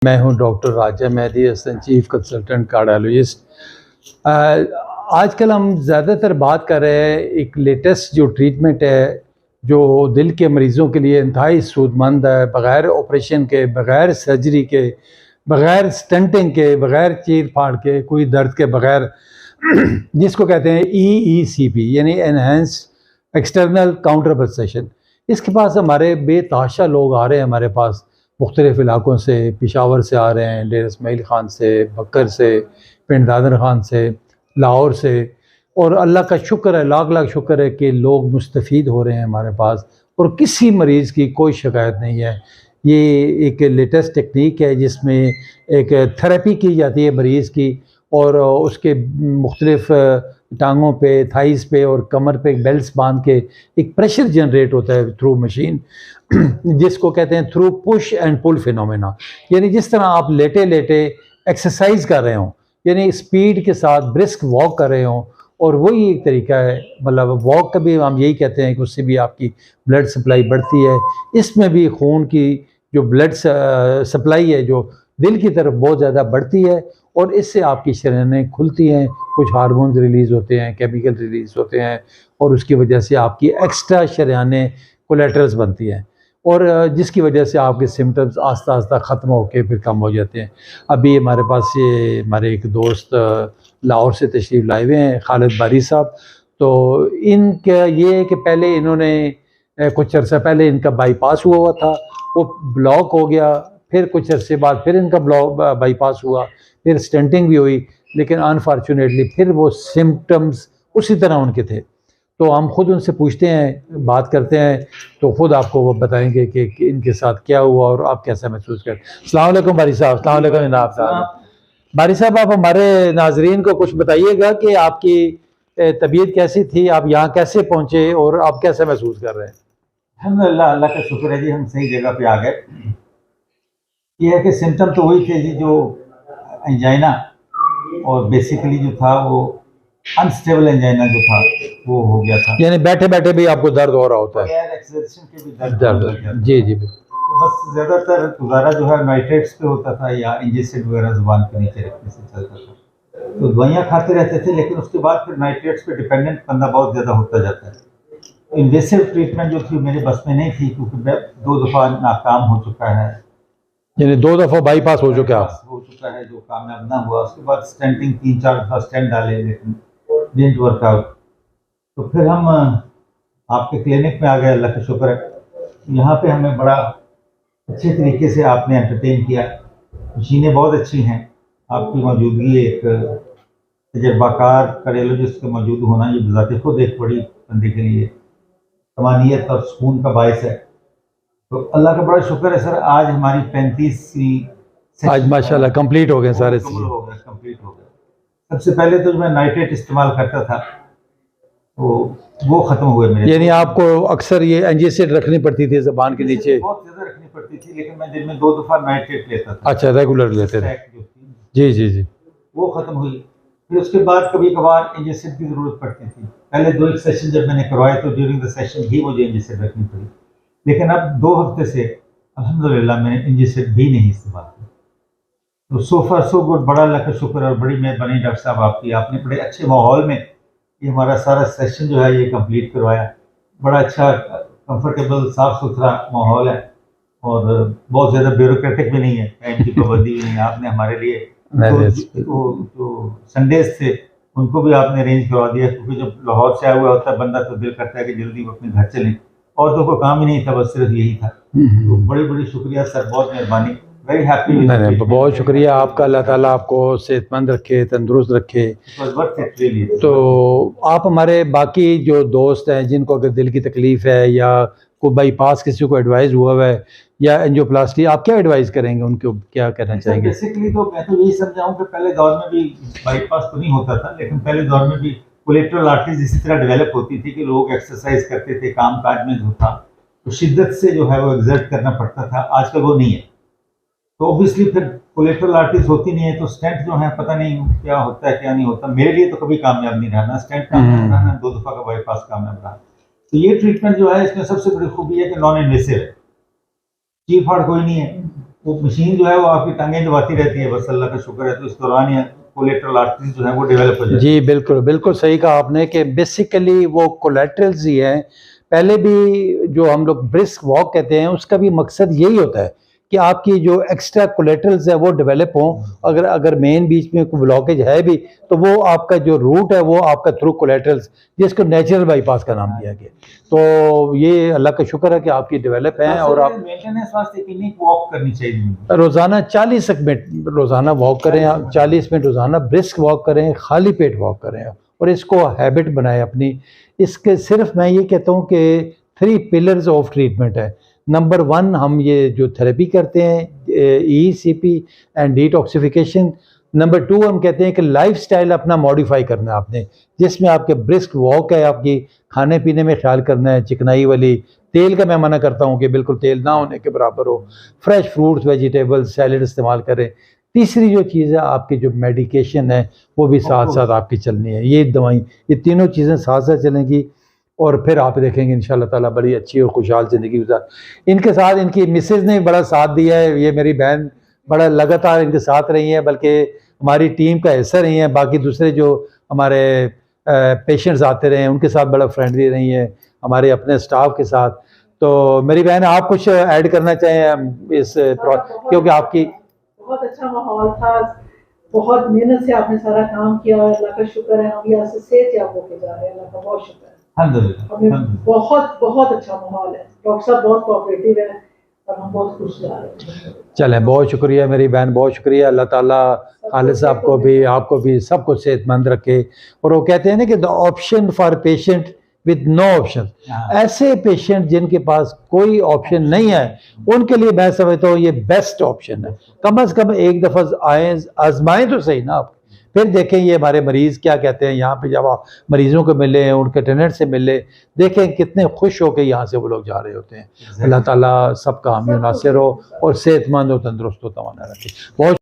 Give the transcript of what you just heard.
मैं हूं doctor Raja Mehdi Hasan, chief consultant cardiologist. आजकल हम ज़्यादातर बात कर रहे हैं एक लेटेस्ट जो ट्रीटमेंट है जो दिल के मरीज़ों के लिए इंतहाई सूदमंद है, बग़ैर ऑपरेशन के, बग़ैर सर्जरी के, बग़ैर स्टंटिंग के, बग़ैर चीर फाड़ के, कोई दर्द के बग़ैर जिसको कहते हैं EECP यानी एनहेंस्ड एक्सटर्नल काउंटर पल्सेशन। इसके पास हमारे बेतहाशा लोग आ रहे हैं हमारे पास मुख्तलिफ़ इलाकों से, पेशावर से आ रहे हैं, डेर इस्माइल ख़ान से, बकर से, पिंड दादर ख़ान से, लाहौर से। और अल्लाह का शुक्र है, लाख लाख शुक्र है कि लोग मुस्तफ़ीद हो रहे हैं हमारे पास और किसी मरीज़ की कोई शिकायत नहीं है। ये एक लेटेस्ट टेक्निक है जिसमें एक थेरेपी की जाती है मरीज़ की और उसके मुख्तलिफ़ टांगों पे, थाइस पे और कमर पे बेल्ट्स बांध के एक प्रेशर जनरेट होता है थ्रू मशीन जिसको कहते हैं through push and pull phenomena. यानी जिस तरह आप लेटे लेटे एक्सरसाइज कर रहे हो, यानी स्पीड के साथ ब्रिस्क वॉक कर रहे हो, और वही एक तरीका है। मतलब वॉक का भी हम यही कहते हैं कि उससे भी आपकी ब्लड सप्लाई बढ़ती है। इसमें भी खून की जो ब्लड सप्लाई है जो दिल की तरफ बहुत ज़्यादा बढ़ती है और इससे आपकी शरीरें खुलती हैं, कुछ हार्मोन्स रिलीज़ होते हैं, केमिकल रिलीज़ होते हैं और उसकी वजह से आपकी एक्स्ट्रा शरीरें कोलेटरल्स बनती हैं और जिसकी वजह से आपके सिम्टम्स आस्ता आस्ता ख़त्म होकर फिर कम हो जाते हैं। अभी हमारे पास ये हमारे एक दोस्त लाहौर से तशरीफ़ लाए हुए हैं, खालिद बारी साहब। तो इनका ये है कि पहले इन्होंने कुछ अर्सा पहले इनका बाईपास हुआ था, वो ब्लॉक हो गया, फिर कुछ अर्से बाद फिर इनका बाईपास हुआ, फिर स्टेंटिंग भी हुई, लेकिन अनफॉर्चुनेटली फिर वो सिम्टम्स उसी तरह उनके थे। तो हम खुद उनसे पूछते हैं, बात करते हैं, तो खुद आपको वो बताएंगे कि इनके साथ क्या हुआ और आप कैसा महसूस करें। अस्सलाम वालेकुम बारी साहब। अस्सलाम वालेकुम जनाब साहब। बारी साहब, आप हमारे नाजरीन को कुछ बताइएगा कि आपकी तबीयत कैसी थी, आप यहाँ कैसे पहुँचे और आप कैसे महसूस कर रहे हैं? अल्हम्दुलिल्लाह, अल्लाह का शुक्र है जी, हम सही जगह पे आ गए। ये है कि सिम्टम तो वही थे जी, जो एंजाइना और बेसिकली जो था वो अनस्टेबल एंजाइना जो था वो हो गया था। यानी बैठे बैठे भी आपको दर्द हो रहा होता है? एक्सर्शन के भी दर्द। जी जी। तो बस ज़्यादातर गुजारा जो है नाइट्रेट्स पे होता था या इंजेक्शन वगैरह जुबान के नीचे रखने से चलता था। तो दवाइयाँ खाते रहते थे, लेकिन उसके बाद फिर नाइट्रेट्स पे डिपेंडेंट बंदा बहुत ज़्यादा होता जाता है। इन्वेसिव ट्रीटमेंट जो थी मेरे बस में नहीं थी, क्योंकि 2 दफ़ा नाकाम हो चुका है। यानी 2 दफ़ा बाईपास हो चुका है, जो कामयाब ना हुआ। उसके बाद स्टेंटिंग 3-4 दफ़ा स्टेंट डाले, लेकिन डिडंट वर्क आउट। तो फिर हम आपके क्लिनिक में आ गए, अल्लाह का शुक्र है। यहाँ पे हमें बड़ा अच्छे तरीके से आपने एंटरटेन किया। मशीनें बहुत अच्छी हैं, आपकी मौजूदगी, एक तजर्बाकार कार्डियोलॉजिस्ट का मौजूद होना, ये बज़ाते खुद एक बड़ी बंदे के लिए तमानियत और सुकून का बायस है। तो अल्लाह का बड़ा शुक्र है सर, आज हमारी 35वीं आज माशाल्लाह कंप्लीट हो गए सारे कंप्लीट हो गए। सबसे पहले तो मैं नाइट्रेट इस्तेमाल करता था, तो वो ख़त्म हुए मेरे। यानी आपको अक्सर ये एंजियोसिड रखनी पड़ती थी ज़बान के नीचे? बहुत ज़्यादा रखनी पड़ती थी, लेकिन मैं दिन में 2 दफ़ा नाइट्रेट लेता था। अच्छा, रेगुलर लेते थे? जी जी जी। वो ख़त्म हुई। फिर उसके बाद कभी कभार इंजेक्शन की ज़रूरत पड़ती थी। पहले 2 सेशन जब मैंने करवाए तो ड्यूरिंग द सेशन ही मुझे इंजेक्शन रखनी पड़ी, लेकिन अब 2 हफ्ते से अल्हम्दुलिल्लाह मैंने इंजेक्शन भी नहीं इस्तेमाल किया। तो सो फार सो गुड, बड़ा अल्लाह का शुक्र और बड़ी मेहरबानी डॉक्टर साहब आपकी। आपने बड़े अच्छे माहौल में ये हमारा सारा सेशन जो है ये कंप्लीट करवाया। बड़ा अच्छा कंफर्टेबल साफ़ सुथरा माहौल है और बहुत ज़्यादा ब्यूरोक्रेटिक भी नहीं है, टाइम की पाबंदी भी नहीं है। आपने हमारे लिए जो संडेज थे उनको भी आपने अरेंज करवा दिया, क्योंकि जब लाहौर से आया हुआ होता है बंदा तो दिल करता है कि जल्दी वो अपने घर चलें, और तो कोई काम ही नहीं था, बस सिर्फ यही था। तो बड़ी बड़ी शुक्रिया सर, बहुत मेहरबानी, वेरी हैप्पी। नहीं, बहुत शुक्रिया आपका। अल्लाह ताला आपको सेहतमंद रखे, तंदुरुस्त रखे। तो आप हमारे बाकी जो दोस्त हैं जिनको अगर दिल की तकलीफ़ है या कोई बाईपास किसी को एडवाइस हुआ है या एंजियोप्लास्टी, आप क्या एडवाइस करेंगे उनको, क्या कहना चाहेंगे? बेसिकली तो मैं तो यही समझाऊं कि पहले दौर में भी बाईपास तो नहीं होता था, लेकिन पहले दौर में भी कोलेटरल आर्टरीज इसी तरह डेवलप होती थी कि लोग एक्सरसाइज करते थे, काम काज में जो था तो शिद्दत से जो है वो एग्जर्ट करना पड़ता था। आजकल वो नहीं है, तो ऑब्वियसली फिर कोलेटरल आर्टरीज होती नहीं है, तो स्टेंट जो है पता नहीं क्या होता है क्या नहीं होता। मेरे लिए तो कभी कामयाब नहीं रहा, ना स्टेंट कामयाब रहा, ना 2 दफ़ा का बाईपास कामयाब रहा। तो ये ट्रीटमेंट जो है इसमें सबसे बड़ी खूबी है कि नॉन इन्वेसिव है, चीर फाड़ कोई नहीं है। वो मशीन जो है वो आपकी टांगें दबाती रहती है, बस अल्लाह का शुक्र है। तो इस दौरान ये कोलेटरल आर्टरी जो है वो डेवलप हो जाती है। जी बिल्कुल बिल्कुल सही कहा आपने कि बेसिकली वो कोलेटरल्स ही हैं। पहले भी जो हम लोग ब्रिस्क वॉक कहते हैं उसका भी मकसद यही होता है कि आपकी जो एक्स्ट्रा कोलेटरल्स है वो डेवलप हों। अगर अगर मेन बीच में कोई ब्लॉकेज है भी तो वो आपका जो रूट है वो आपका थ्रू कोलेटरल्स, जिसको नेचुरल बाईपास का नाम दिया गया। तो ये अल्लाह का शुक्र है कि आपकी डेवलप हैं और आप मेंटेनेंस वास्ते कितनी वॉक करनी चाहिए? रोज़ाना 40 मिनट रोज़ाना वॉक करें आप, 40 मिनट रोज़ाना ब्रिस्क वॉक करें, खाली पेट वॉक करें और इसको हैबिट बनाएं अपनी। इसके सिर्फ मैं ये कहता हूँ कि 3 पिलर्स ऑफ ट्रीटमेंट है। नंबर 1 हम ये जो थेरेपी करते हैं ECP एंड डिटॉक्सिफिकेशन। नंबर 2 हम कहते हैं कि लाइफस्टाइल अपना मॉडिफाई करना है आपने, जिसमें आपके ब्रिस्क वॉक है, आपकी खाने पीने में ख्याल करना है, चिकनाई वाली तेल का मैं मना करता हूँ कि बिल्कुल तेल ना होने के बराबर हो, फ्रेश फ्रूट्स वेजिटेबल्स सैलड इस्तेमाल करें। तीसरी जो चीज़ है आपकी जो मेडिकेशन है वो भी साथ साथ आपकी चलनी है। ये दवाई, ये तीनों चीज़ें साथ साथ चलेंगी और फिर आप देखेंगे इंशाल्लाह ताला बड़ी अच्छी और खुशहाल ज़िंदगी गुजार। इनके साथ इनकी मिसेज़ ने बड़ा साथ दिया है, ये मेरी बहन बड़ा लगातार इनके साथ रही है, बल्कि हमारी टीम का हिस्सा रही हैं। बाकी दूसरे जो हमारे पेशेंट्स आते रहे हैं उनके साथ बड़ा फ्रेंडली रही है, हमारे अपने स्टाफ के साथ। तो मेरी बहन आप कुछ ऐड करना चाहें इस क्योंकि आपकी बहुत अच्छा माहौल था, बहुत मेहनत से आपने सारा काम किया और अल्लाह का शुक्र है हम यहाँ से सेहतयाब होके जा रहे हैं। अल्लाह का बहुत शुक्र है, हमें बहुत बहुत अच्छा माहौल है। डॉक्टर साहब बहुत कोऑपरेटिव है और हम बहुत खुश जा रहे हैं। चलें, बहुत शुक्रिया मेरी बहन, बहुत शुक्रिया। अल्लाह ताला खालिद साहब को भी आपको भी सबको सेहतमंद रखे। और वो कहते हैं ना कि the option for patient with no option, ऐसे पेशेंट जिनके पास कोई ऑप्शन नहीं है उनके लिए मैं समझता हूँ ये बेस्ट ऑप्शन है। कम से कम एक दफ़ा आए आजमाएं तो सही ना आप, फिर देखें ये हमारे मरीज़ क्या कहते हैं। यहाँ पे जब आप मरीज़ों को मिले, उनके टेनेंट से मिले, देखें कितने खुश होकर यहाँ से वो लोग जा रहे होते हैं। अल्लाह ताला सबका हामी नासिर हो और सेहतमंद और तंदुरुस्त हो तवाना रखे। बहुत